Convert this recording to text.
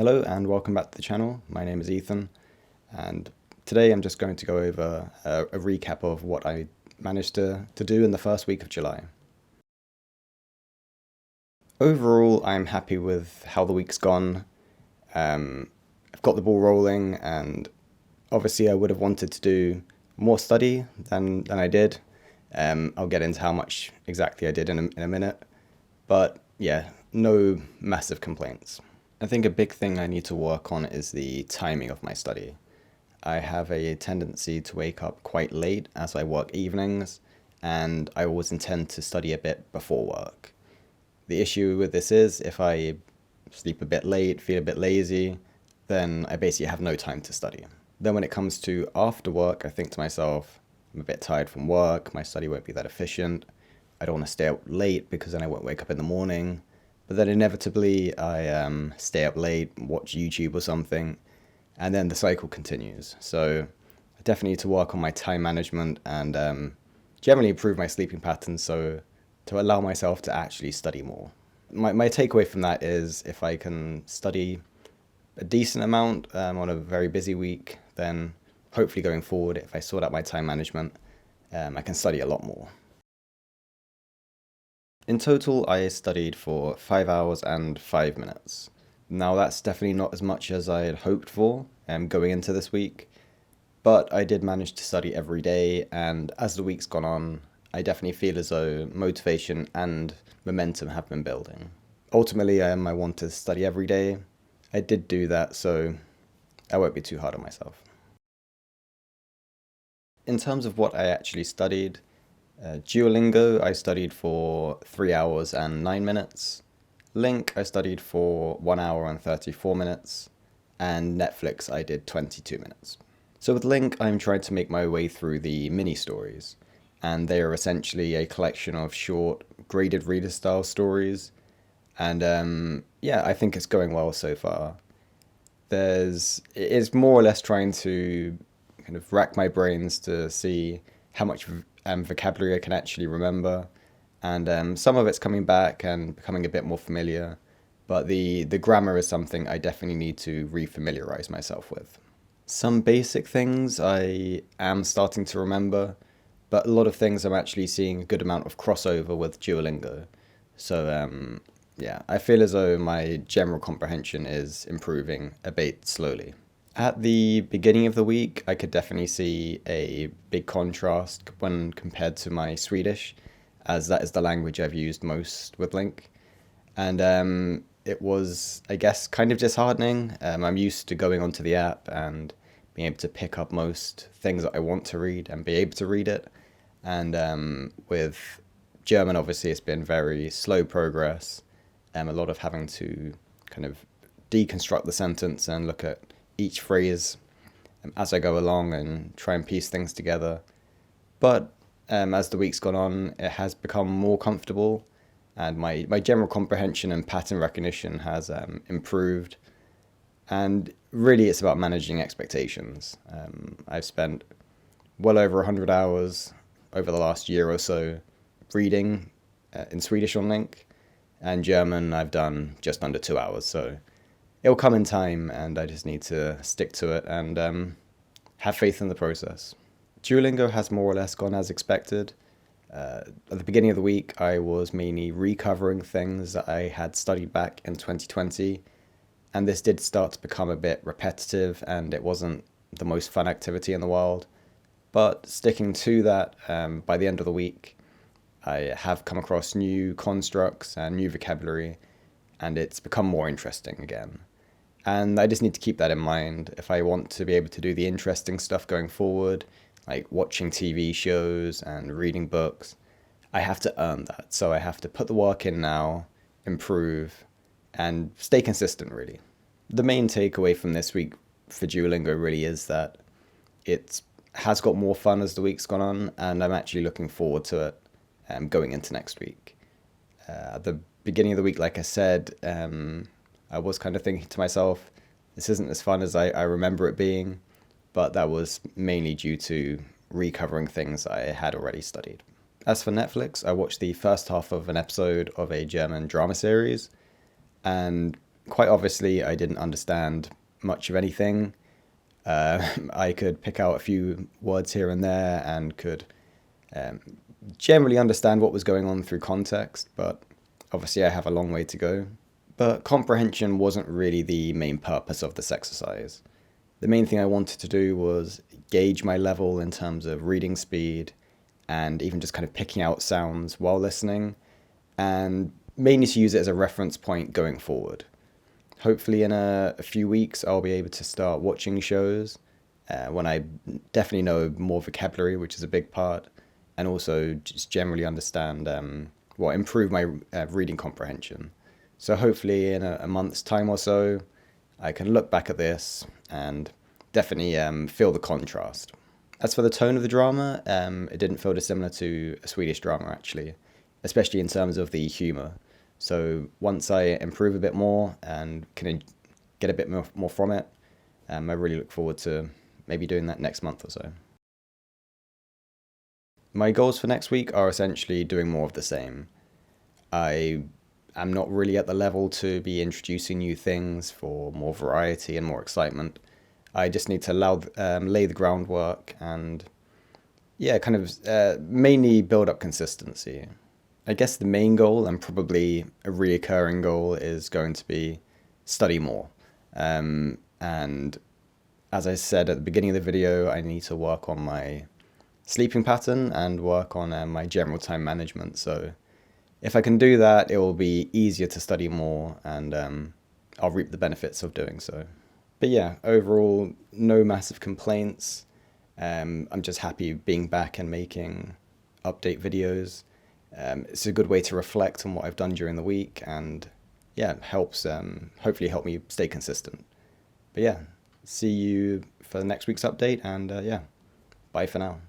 Hello and welcome back to the channel. My name is Ethan, and today I'm just going to go over a recap of what I managed to do in the first week of July. Overall, I'm happy with how the week's gone. I've got the ball rolling, and obviously I would have wanted to do more study than I did. I'll get into how much exactly I did in a minute, but yeah, no massive complaints. I think a big thing I need to work on is the timing of my study. I have a tendency to wake up quite late as I work evenings, and I always intend to study a bit before work. The issue with this is if I sleep a bit late, feel a bit lazy, then I basically have no time to study. Then when it comes to after work, I think to myself, I'm a bit tired from work, my study won't be that efficient, I don't want to stay up late because then I won't wake up in the morning. But then inevitably I stay up late, watch YouTube or something, and then the cycle continues. So I definitely need to work on my time management and generally improve my sleeping patterns so to allow myself to actually study more. My takeaway from that is if I can study a decent amount on a very busy week, then hopefully going forward, if I sort out my time management, I can study a lot more. In total, I studied for 5 hours and 5 minutes. Now that's definitely not as much as I had hoped for going into this week, but I did manage to study every day, and as the week's gone on, I definitely feel as though motivation and momentum have been building. Ultimately, I want to study every day. I did do that, so I won't be too hard on myself. In terms of what I actually studied, Duolingo I studied for 3 hours and 9 minutes. LingQ I studied for 1 hour and 34 minutes. And Netflix I did 22 minutes. So with LingQ I'm trying to make my way through the mini stories. And they are essentially a collection of short, graded reader style stories. And yeah, I think it's going well so far. It is more or less trying to kind of rack my brains to see how much vocabulary I can actually remember, and some of it's coming back and becoming a bit more familiar, but the grammar is something I definitely need to refamiliarize myself with. Some basic things I am starting to remember, but a lot of things I'm actually seeing a good amount of crossover with Duolingo. So yeah, I feel as though my general comprehension is improving a bit slowly. At the beginning of the week, I could definitely see a big contrast when compared to my Swedish, as that is the language I've used most with LingQ. And it was, I guess, kind of disheartening. I'm used to going onto the app and being able to pick up most things that I want to read and be able to read it. And with German, obviously, it's been very slow progress. A lot of having to kind of deconstruct the sentence and look at each phrase as I go along and try and piece things together. But as the week's gone on, it has become more comfortable, and my general comprehension and pattern recognition has improved. And really, it's about managing expectations. I've spent well over 100 hours over the last year or so reading in Swedish on LingQ, and German I've done just under 2 hours, so it'll come in time, and I just need to stick to it and have faith in the process. Duolingo has more or less gone as expected. At the beginning of the week, I was mainly recovering things that I had studied back in 2020, and this did start to become a bit repetitive, and it wasn't the most fun activity in the world. But sticking to that, by the end of the week, I have come across new constructs and new vocabulary, and it's become more interesting again. And I just need to keep that in mind if I want to be able to do the interesting stuff going forward, like watching TV shows and reading books. I have to earn that. So I have to put the work in now, improve, and stay consistent, really. The main takeaway from this week for Duolingo really is that it has got more fun as the week's gone on, and I'm actually looking forward to it going into next week. At the beginning of the week, like I said, I was kind of thinking to myself, this isn't as fun as I remember it being, but that was mainly due to recovering things I had already studied. As for Netflix, I watched the first half of an episode of a German drama series, and Quite obviously, I didn't understand much of anything. I could pick out a few words here and there and could um, generally understand what was going on through context, but obviously I have a long way to go. But comprehension wasn't really the main purpose of this exercise. The main thing I wanted to do was gauge my level in terms of reading speed and even just kind of picking out sounds while listening, and mainly to use it as a reference point going forward. Hopefully, in a few weeks, I'll be able to start watching shows when I definitely know more vocabulary, which is a big part, and also just generally understand, improve my reading comprehension. So, hopefully, in a month's time or so, I can look back at this and definitely feel the contrast. As for the tone of the drama, it didn't feel dissimilar to a Swedish drama, actually, especially in terms of the humour. So once I improve a bit more and can get a bit more from it, I really look forward to maybe doing that next month or so. My goals for next week are essentially doing more of the same. I am not really at the level to be introducing new things for more variety and more excitement. I just need to lay the groundwork and, yeah, kind of mainly build up consistency. I guess the main goal, and probably a reoccurring goal, is going to be study more. And as I said at the beginning of the video, I need to work on my sleeping pattern and work on my general time management. So if I can do that, it will be easier to study more, and I'll reap the benefits of doing so. But yeah, overall, no massive complaints. I'm just happy being back and making update videos. It's a good way to reflect on what I've done during the week, and yeah, helps hopefully help me stay consistent. But yeah, see you for next week's update, and yeah, bye for now.